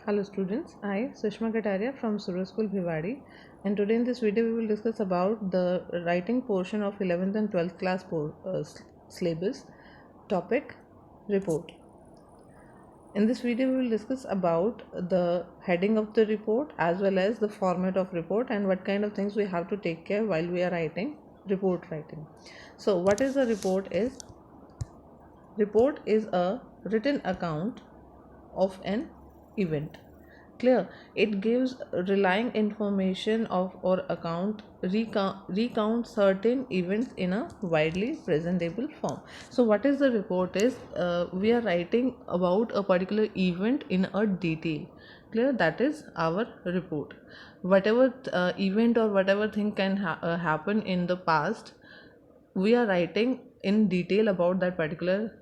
Hello students, I Sushma Kataria from Surya School Bhiwadi, and today in this video we will discuss about the writing portion of 11th and 12th class syllabus. Topic report. In this video we will discuss about the heading of the report as well as the format of report and what kind of things we have to take care while we are writing report writing. So what is a report is? Report is a written account of an event. Clear? It gives relying information of or account recount certain events in a widely presentable form. So what is the report is? We are writing about a particular event in a detail. Clear? That is our report. Whatever event or whatever thing can happen in the past, we are writing in detail about that particular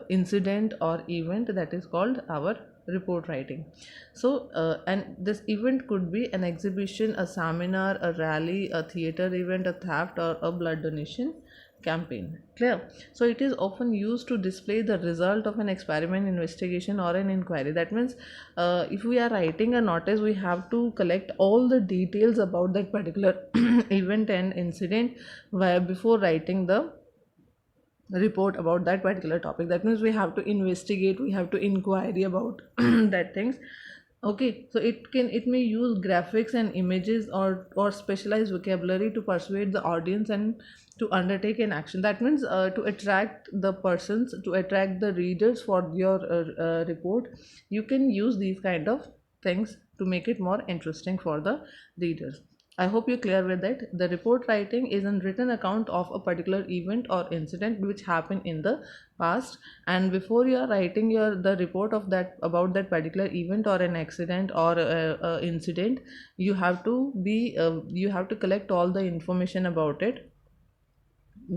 incident or event. That is called our report writing. So and this event could be an exhibition, a seminar, a rally, a theater event, a theft, or a blood donation campaign. Clear? So it is often used to display the result of an experiment, investigation, or an inquiry. That means if we are writing a notice, we have to collect all the details about that particular event and incident before writing the report about that particular topic. That means we have to investigate, we have to inquiry about that things. Okay, so it may use graphics and images or specialized vocabulary to persuade the audience and to undertake an action. That means to attract the persons, to attract the readers for your report, you can use these kind of things to make it more interesting for the readers. I hope you're clear with that. The report writing is a written account of a particular event or incident which happened in the past, and before you are writing the report of that about that particular event or an accident or incident, you have to you have to collect all the information about it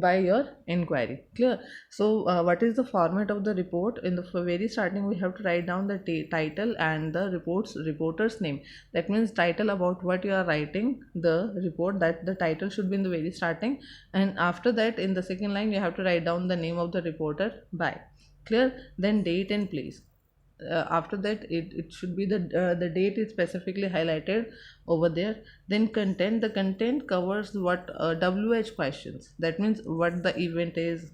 by your inquiry. Clear? So what is the format of the report? In the very starting, we have to write down the title and the reporter's name. That means title about what you are writing the report, that the title should be in the very starting, and after that in the second line you have to write down the name of the reporter by. Clear? Then date and place. After that it should be the date is specifically highlighted over there. Then content. The content covers what WH questions. That means what the event is,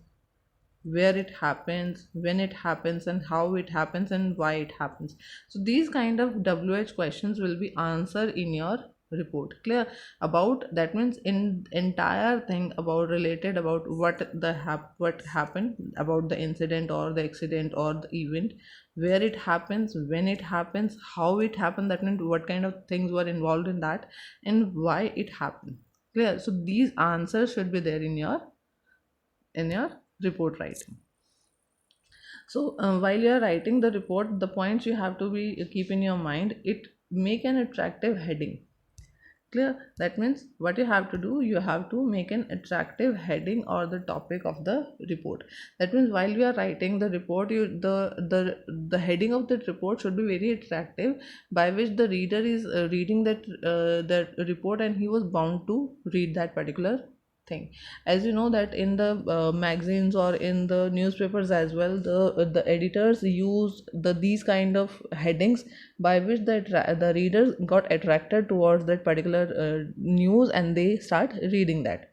where it happens, when it happens, and how it happens, and why it happens. So these kind of WH questions will be answered in your report. Clear? About that means in entire thing about related about what happened about the incident or the accident or the event, where it happens, when it happens, how it happened. That means what kind of things were involved in that and why it happened. Clear? So these answers should be there in your report writing. So while you are writing the report, the points you have to be keep in your mind. It make an attractive heading. Clear? That means what you have to do, you have to make an attractive heading or the topic of the report. That means while you are writing the report, the heading of the report should be very attractive, by which the reader is reading that report and he was bound to read that particular thing. As you know that in the magazines or in the newspapers as well, the editors use these kind of headings by which the readers got attracted towards that particular news and they start reading that.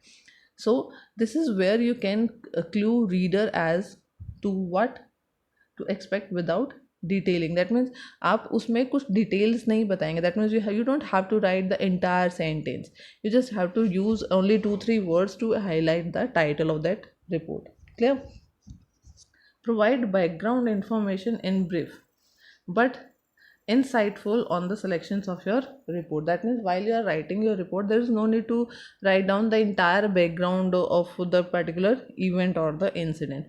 So this is where you can clue reader as to what to expect without detailing. That means आप उसमें कुछ details नहीं बताएंगे. That means you don't have to write the entire sentence. You just have to use only 2-3 words to highlight the title of that report. Clear? Provide background information in brief but insightful on the selections of your report. That means while you are writing your report, there is no need to write down the entire background of the particular event or the incident.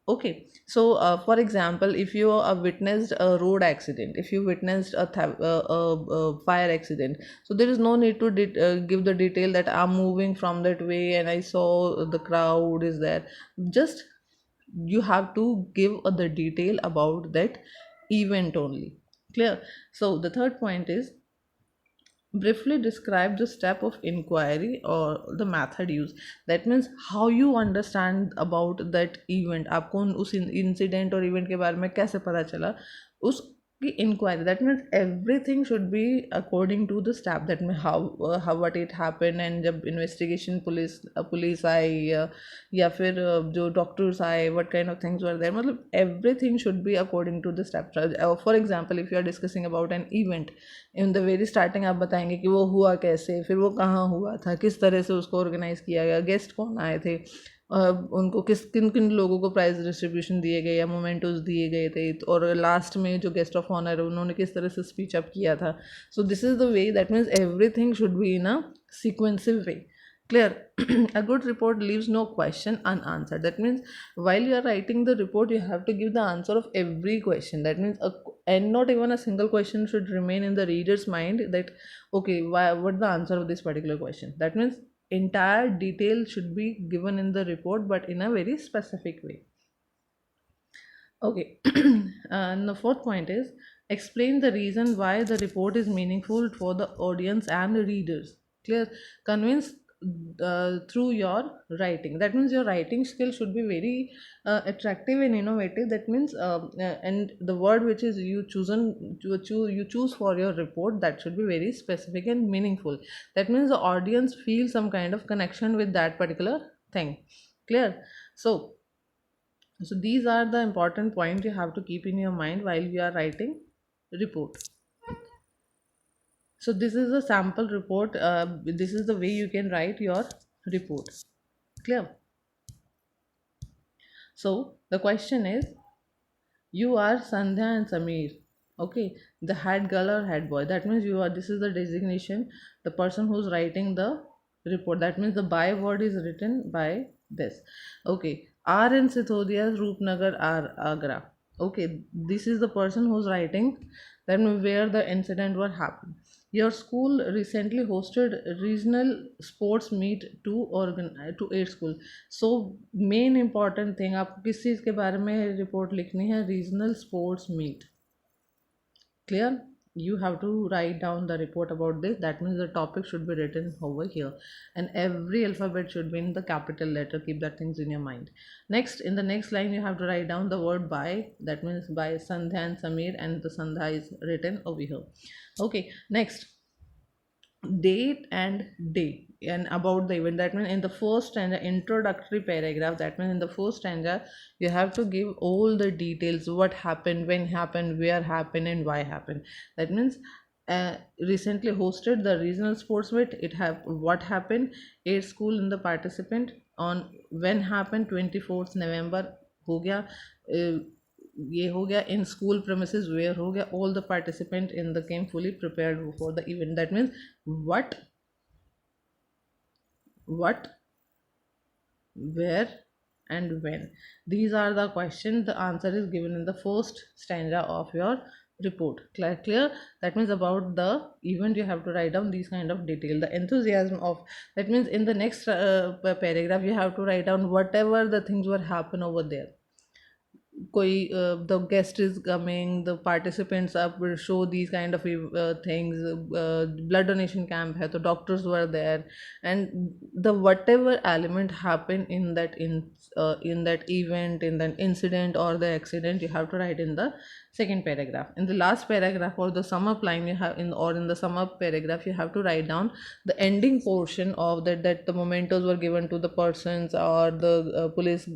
Okay, so for example, if you witnessed a road accident, if you witnessed a fire accident, so there is no need to give the detail that I'm moving from that way and I saw the crowd is there. Just you have to give the detail about that event only. Clear? So the third point is briefly describe the step of inquiry or the method used. That means how you understand about that event. आपको उस incident और event के बारे में कैसे पता चला, उस inquiry, that means everything should be according to the step, that means how what it happened, and जब investigation police आए या फिर जो doctors आए, what kind of things were there, मतलब everything should be according to the steps. For example, if you are discussing about an event, in the very starting आप बताएंगे कि वो हुआ कैसे, फिर वो कहाँ हुआ था, किस तरह से उसको organize किया गया, गेस्ट कौन आए थे, उनको किन किन लोगों को प्राइज डिस्ट्रीब्यूशन दिए गए या मोमेंटोज दिए गए थे, और लास्ट में जो गेस्ट ऑफ ऑनर है उन्होंने किस तरह से स्पीच अप किया था. So this is the way, that means everything should be in a sequencive way. Clear? A good report leaves no question unanswered. That means while you are writing the report, you have to give the answer of every question. That means and not even a single question should remain in the reader's mind that okay, what the answer of this particular question. That means entire detail should be given in the report, but in a very specific way. Okay. And the fourth point is explain the reason why the report is meaningful for the audience and the readers. Clear? Convince through your writing. That means your writing skill should be very attractive and innovative. That means and the word which is you choose for your report, that should be very specific and meaningful. That means the audience feels some kind of connection with that particular thing. Clear? So these are the important points you have to keep in your mind while you are writing report. So this is a sample report. This is the way you can write your report. Clear? So the question is, you are Sandhya and Samir. Okay, the head girl or head boy. That means you are. This is the designation. The person who's writing the report. That means the byword is written by this. Okay, R in Sithodia, Roopnagar, R Agra. Okay, this is the person who's writing. Then where the incident was happened. Your school recently hosted regional sports meet to 8 school. So main important thing, आपको किस चीज़ के बारे में report लिखनी है? Regional sports meet. Clear? You have to write down the report about this. That means the topic should be written over here, and every alphabet should be in the capital letter. Keep that things in your mind. Next, in the next line you have to write down the word by. That means by Sandhya and Samir, and the Sandhya is written over here. Okay, next, date and day and about the event. That means in the first stanza, introductory paragraph, that means in the first stanza you have to give all the details, what happened, when happened, where happened, and why happened. That means recently hosted the regional sports meet, it have what happened, 8 school in the participant, on when happened, 24th November हो गया, ये हो गया, in school premises where हो गया, all the participant in the game fully prepared for the event. That means what, where, and when. These are the questions. The answer is given in the first stanza of your report. Clear? That means about the event you have to write down these kind of detail. The enthusiasm of, that means in the next paragraph you have to write down whatever the things were happen over there. कोई the guest is coming, the participants up will show these kind of things, blood donation camp hai, so doctors were there, and the whatever element happened in that event, in that incident or the accident, you have to write in the second paragraph. In the last paragraph or the sum up line you have in the sum up paragraph, you have to write down the ending portion of that the mementos were given to the persons, or the police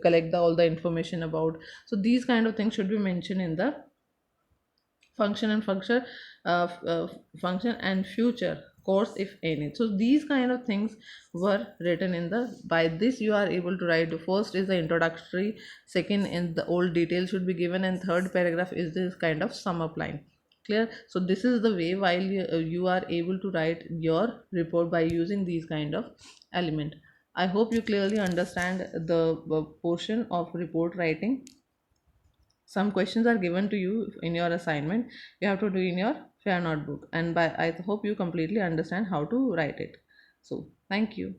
collect all the information about. So these kind of things should be mentioned in the function and future course, if any. So these kind of things were written in the, by this you are able to write. The first is the introductory, second in the old details should be given, and third paragraph is this kind of sum up line. Clear? So this is the way while you are able to write your report by using these kind of element. I hope you clearly understand the portion of report writing. Some questions are given to you in your assignment, you have to do in your fair notebook, and by I hope you completely understand how to write it. So thank you.